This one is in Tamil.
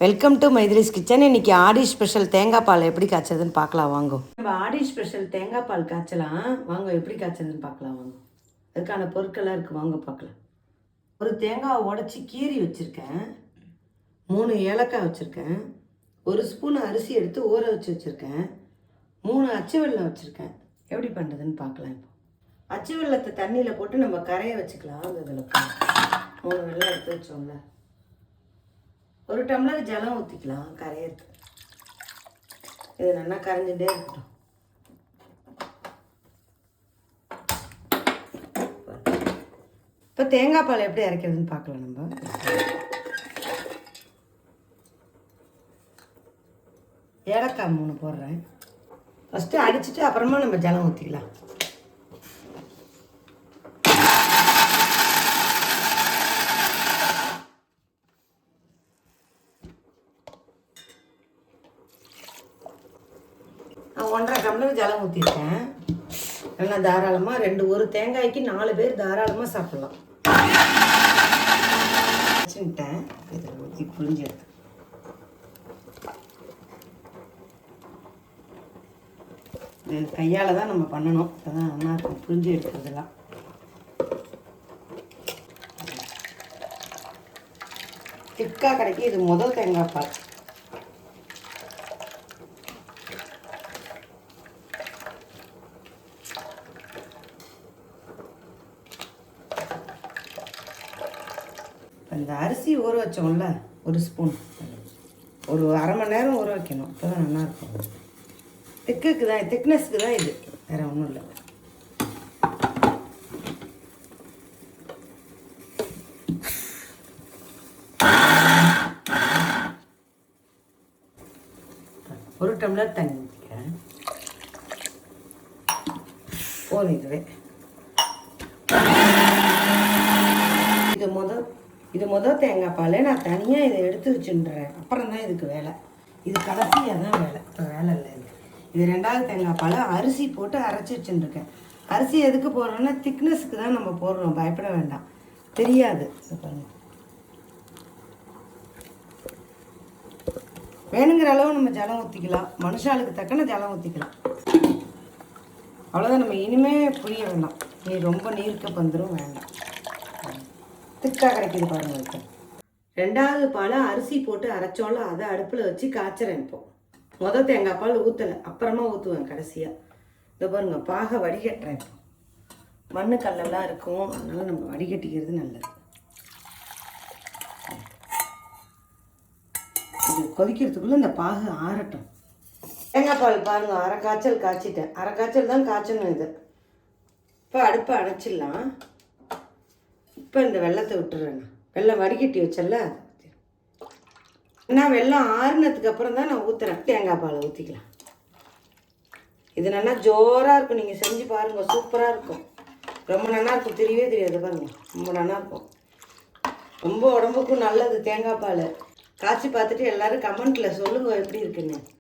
Welcome to மைதிலிஸ் kitchen. இன்றைக்கி ஆடி ஸ்பெஷல் தேங்காய் பால் எப்படி காய்ச்சதுன்னு பார்க்கலாம் வாங்க. நம்ம ஆடி ஸ்பெஷல் தேங்காய் பால் காய்ச்சலாம் வாங்க. எப்படி காய்ச்சதுன்னு பார்க்கலாம் வாங்க. அதுக்கான பொருட்கள்லாம் இருக்குது வாங்க பார்க்கலாம். ஒரு தேங்காய் உடச்சி கீறி வச்சுருக்கேன், 3 ஏலக்காய் வச்சுருக்கேன், 1 ஸ்பூன் அரிசி எடுத்து ஊற வச்சு வச்சுருக்கேன், 3 அச்சு வெல்லம் வச்சுருக்கேன். எப்படி பண்ணுறதுன்னு பார்க்கலாம். இப்போ அச்சு வெல்லத்தை தண்ணியில் போட்டு நம்ம கரைய வச்சுக்கலாம். அந்த இதில் 3 வெல்லம் எடுத்து வச்சோம்ல, 1 டம்ளர் ஜலம் ஊற்றிக்கலாம் கரையிறது. இது நல்லா கரைஞ்சிட்டே இருக்கட்டும். இப்போ தேங்காய் பால் எப்படி அரைக்கிறதுன்னு பார்க்கலாம். நம்ம ஏலக்காய் 3 போடுறேன். ஃபஸ்ட்டு அடிச்சுட்டு அப்புறமா நம்ம ஜலம் ஊற்றிக்கலாம். நான் 1.5 டம்ளர் ஜலம் ஊற்றிருக்கேன். நல்லா தாராளமாக 1 தேங்காய்க்கு 4 பேர் தாராளமாக சாப்பிட்லாம். வச்சுட்டேன். இதில் ஊற்றி புளிஞ்சு எடுத்து இது கையால் தான் நம்ம பண்ணணும். அதான் நல்லா இருக்கும் புளிஞ்சு எடுக்கிறதுலாம். திக்காக கிடைக்கும். இது முதல் தேங்காய் பால். இந்த அரிசி ஊற வச்சோம்ல, 1 ஸ்பூன், ஒரு அரை மணி நேரம் ஊற வைக்கணும். அப்போ தான் நல்லாயிருக்கும். திக்னஸ்க்கு தான் இது, வேறு ஒன்றும் இல்லை. ஒரு டம்ளர் தண்ணி ஊற்றிக்கிறேன். போதும் இதுவே. இது முதல் தேங்காய் பால். நான் தனியாக இதை எடுத்து வச்சுன்றேன். அப்புறம் தான் இதுக்கு வேலை. இது கடைசியாக தான் வேலை. இப்போ வேலை இல்லை. இது 2வது தேங்காய் பால். அரிசி போட்டு அரைச்சி வச்சுருக்கேன். அரிசி எதுக்கு போடுறோன்னா திக்னஸுக்கு தான் நம்ம போடுறோம். பயப்பட வேண்டாம், தெரியாது. பாருங்கள், வேணுங்கிற அளவு நம்ம ஜலம் ஊற்றிக்கலாம். மனுஷாளுக்கு தக்கன ஜலம் ஊற்றிக்கலாம். அவ்வளோதான். நம்ம இனிமேல் புளிய வேண்டாம். ரொம்ப நீர்க்க வந்துடும், வேண்டாம். திக்காக கிடைக்கிது பாருங்கள். இப்போ 2வது பால் அரிசி போட்டு அரைச்சோம்ல, அதை அடுப்பில் வச்சு காய்ச்சறேன். இப்போ முதல் தேங்காய் பால் ஊற்றலை, அப்புறமா ஊற்றுவேன் கடைசியாக. இதை பாருங்கள், பாக வடிகட்டுறேன். இப்போ மண்ணு கல்லெல்லாம் இருக்கும், அதனால் நம்ம வடிகட்டிக்கிறது நல்லது. இது கொதிக்கிறதுக்குள்ளே இந்த பாகு ஆறட்டும். தேங்காய் பால் பாருங்கள், அரை காய்ச்சல் காய்ச்சிட்டேன். அரை காய்ச்சல் தான் காய்ச்சணும் இது. இப்போ அடுப்பை அணைச்சிடலாம். இப்போ இந்த வெள்ளத்தை விட்டுறேங்க. வெள்ளம் வடிகட்டி வச்சல, நான் வெள்ளம் ஆறுனதுக்கு அப்புறம் தான் நான் ஊற்றுறேன். தேங்காய் பாலை ஊற்றிக்கலாம். இது நல்லா ஜோராக இருக்கும். நீங்கள் செஞ்சு பாருங்கள், சூப்பராக இருக்கும். ரொம்ப நல்லா இருக்கும். தெரியவே தெரியாது பாருங்கள், ரொம்ப நல்லா இருக்கும். ரொம்ப உடம்புக்கும் நல்லது தேங்காய் பால். காய்ச்சி பார்த்துட்டு எல்லோரும் கமெண்ட்டில் சொல்லுங்கள் எப்படி இருக்குன்னு.